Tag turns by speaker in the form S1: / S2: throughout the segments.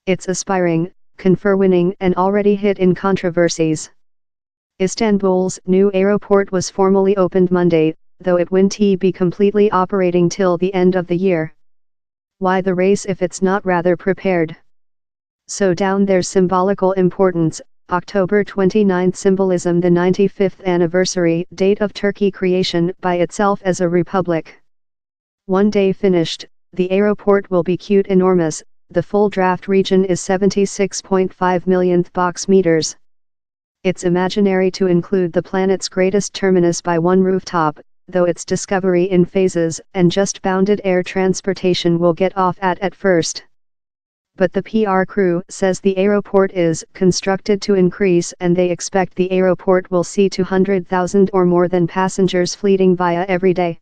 S1: It's aspiring, confer-winning and already hit in controversies. Istanbul's new airport was formally opened Monday, though it won't be completely operating till the end of the year. Why the race if it's not rather prepared? So down there's symbolical importance. October 29 symbolism, the 95th anniversary date of Turkey creation by itself as a republic. One day finished, the airport will be cute enormous. The full draft region is 76.5 millionth box meters. It's imaginary to include the planet's greatest terminus by one rooftop, though its discovery in phases and just bounded air transportation will get off at first. But the PR crew says the airport is constructed to increase and they expect the airport will see 200,000 or more than passengers fleeting via every day.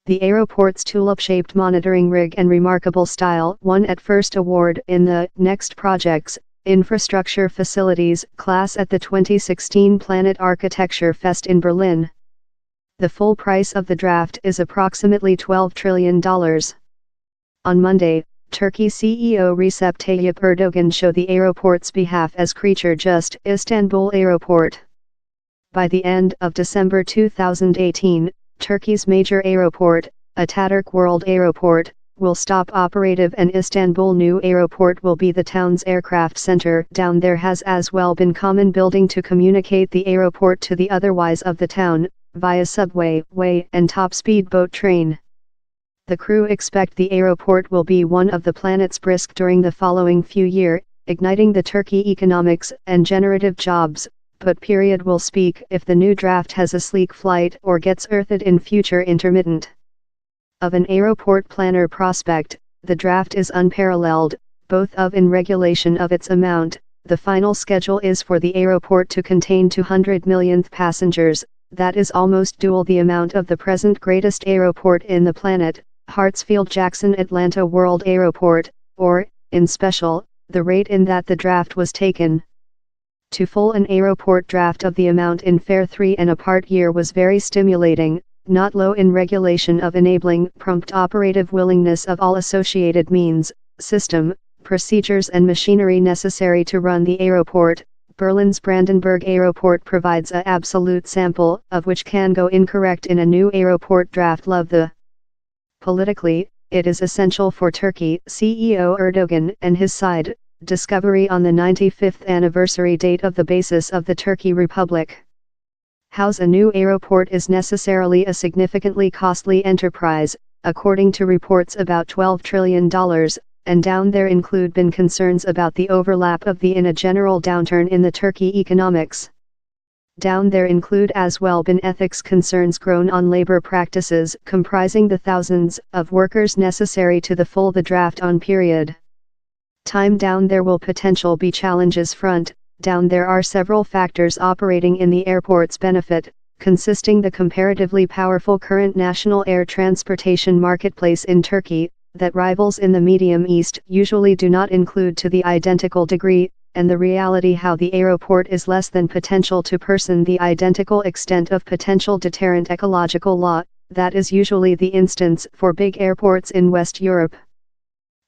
S1: The airport's tulip-shaped monitoring rig and remarkable style won at first award in the Next Project's Infrastructure Facilities class at the 2016 Planet Architecture Fest in Berlin. The full price of the draft is approximately $12 trillion. On Monday, Turkey CEO Recep Tayyip Erdogan showed the airport's behalf as creature just Istanbul Airport. By the end of December 2018, Turkey's major airport, Atatürk World Airport, will stop operative and Istanbul New Airport will be the town's aircraft center. Down there has as well been common building to communicate the airport to the otherwise of the town, via subway, way and top-speed boat train. The crew expect the airport will be one of the planet's brisk during the following few years, igniting the Turkey economics and generative jobs, but period will speak if the new draft has a sleek flight or gets earthed in future intermittent. Of an airport planner prospect, the draft is unparalleled, both of in regulation of its amount. The final schedule is for the airport to contain 200 millionth passengers, that is almost double the amount of the present greatest airport in the planet, Hartsfield-Jackson Atlanta World Airport, or, in special, the rate in that the draft was taken. To full an airport draft of the amount in fair 3 and a part year was very stimulating, not low in regulation of enabling prompt operative willingness of all associated means, system, procedures and machinery necessary to run the airport. Berlin's Brandenburg Airport provides a absolute sample of which can go incorrect in a new airport draft. Love the Politically, it is essential for Turkey, CEO Erdogan and his side, discovery on the 95th anniversary date of the basis of the Turkey Republic. House a new airport is necessarily a significantly costly enterprise, according to reports about $12 trillion, and down there include been concerns about the overlap of the in a general downturn in the Turkey economics. Down there include as well been ethics concerns grown on labor practices comprising the thousands of workers necessary to the full the draft on period. Time down there will potential be challenges front. Down there are several factors operating in the airport's benefit, consisting the comparatively powerful current national air transportation marketplace in Turkey, that rivals in the Medium East usually do not include to the identical degree, and the reality how the airport is less than potential to person the identical extent of potential deterrent ecological law, that is usually the instance for big airports in West Europe.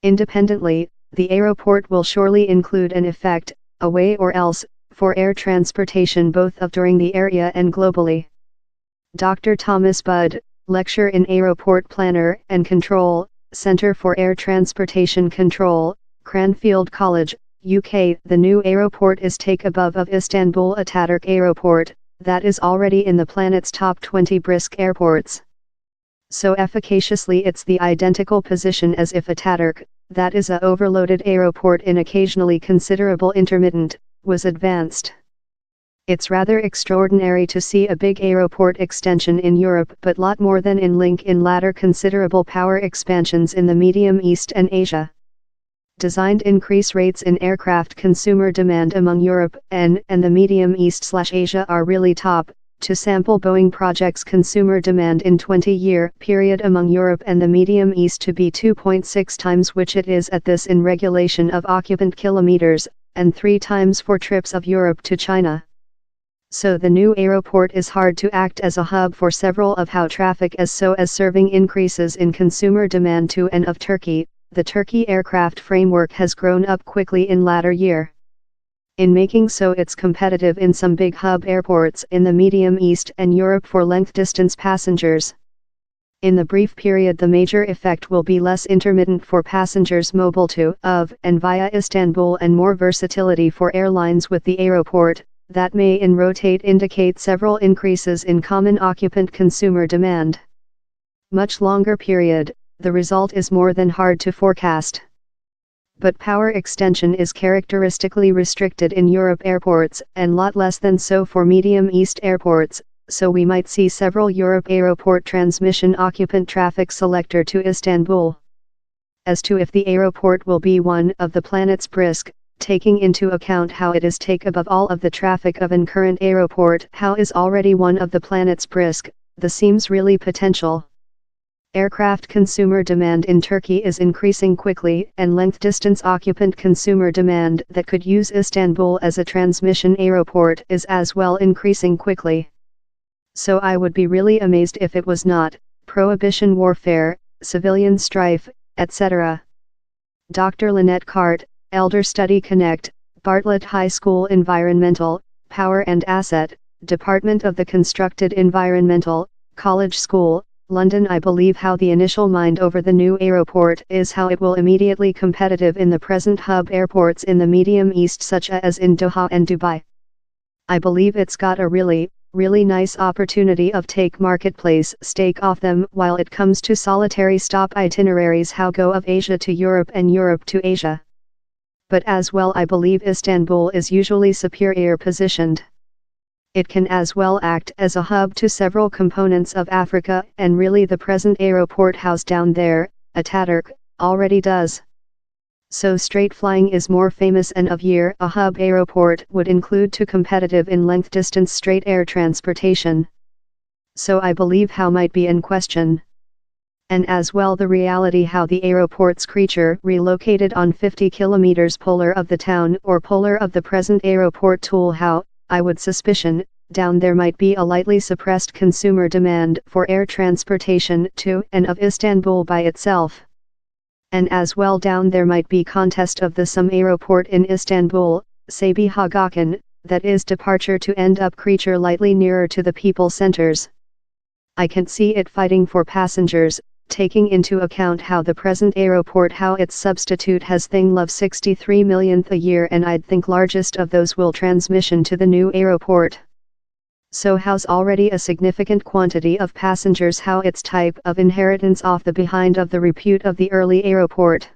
S1: Independently, the airport will surely include an effect, a way or else, for air transportation both of during the area and globally. Dr. Thomas Budd, lecturer in Aeroport Planner and Control, Centre for Air Transportation Control, Cranfield College, UK. The new airport is take above of Istanbul Atatürk Airport, that is already in the planet's top 20 brisk airports. So efficaciously it's the identical position as if Atatürk, that is a overloaded airport in occasionally considerable intermittent, was advanced. It's rather extraordinary to see a big airport extension in Europe but lot more than in link in latter considerable power expansions in the Medium East and Asia. Designed increase rates in aircraft consumer demand among Europe and the Medium East/Asia are really top, to sample Boeing projects consumer demand in 20-year period among Europe and the Medium East to be 2.6 times which it is at this in regulation of occupant kilometers, and 3 times for trips of Europe to China. So the new airport is hard to act as a hub for several of how traffic as so as serving increases in consumer demand to and of Turkey, the Turkey aircraft framework has grown up quickly in latter year. In making so it's competitive in some big hub airports in the Medium East and Europe for length distance passengers. In the brief period the major effect will be less intermittent for passengers mobile to, of, and via Istanbul and more versatility for airlines with the Aeroport, that may in rotate indicate several increases in common occupant consumer demand. Much longer period, the result is more than hard to forecast. But power extension is characteristically restricted in Europe airports and lot less than so for Medium East airports, so we might see several Europe Aeroport transmission occupant traffic selector to Istanbul. As to if the Aeroport will be one of the planet's brisk, taking into account how it is take above all of the traffic of an current aeroport how is already one of the planet's brisk, the seems really potential. Aircraft consumer demand in Turkey is increasing quickly and length distance occupant consumer demand that could use Istanbul as a transmission aeroport is as well increasing quickly. So I would be really amazed if it was not, prohibition warfare, civilian strife, etc. Dr. Lynette Cart, Elder Study Connect, Bartlett High School Environmental, Power and Asset, Department of the Constructed Environmental, College School, London. I believe how the initial mind over the new aeroport is how it will immediately competitive in the present hub airports in the Medium East such as in Doha and Dubai. I believe it's got a really nice opportunity of take marketplace stake off them while it comes to solitary stop itineraries how go of Asia to Europe and Europe to Asia. But as well I believe Istanbul is usually superior positioned. It can as well act as a hub to several components of Africa and really the present aeroport house down there, Ataturk, already does. So straight flying is more famous and of year a hub aeroport would include to competitive in length distance straight air transportation. So I believe how might be in question. And as well the reality how the aeroport's creature relocated on 50 kilometers polar of the town or polar of the present aeroport tool how, I would suspicion, down there might be a lightly suppressed consumer demand for air transportation to and of Istanbul by itself. And as well down there might be contest of the some aeroport in Istanbul, Sabiha Gökhan, that is departure to end up creature lightly nearer to the people centers. I can see it fighting for passengers, taking into account how the present aeroport how its substitute has thing love 63 millionth a year and I'd think largest of those will transmission to the new aeroport. So how's already a significant quantity of passengers how its type of inheritance off the behind of the repute of the early aeroport.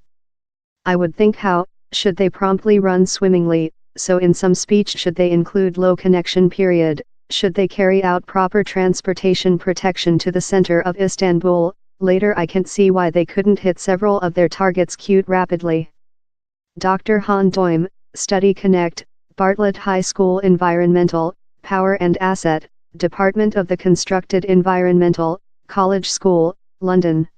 S1: I would think how, should they promptly run swimmingly, so in some speech should they include low connection period, should they carry out proper transportation protection to the center of Istanbul, later I can see why they couldn't hit several of their targets quite rapidly. Dr. Han Doim, Study Connect, Bartlett High School Environmental, Power and Asset, Department of the Constructed Environmental, College School, London.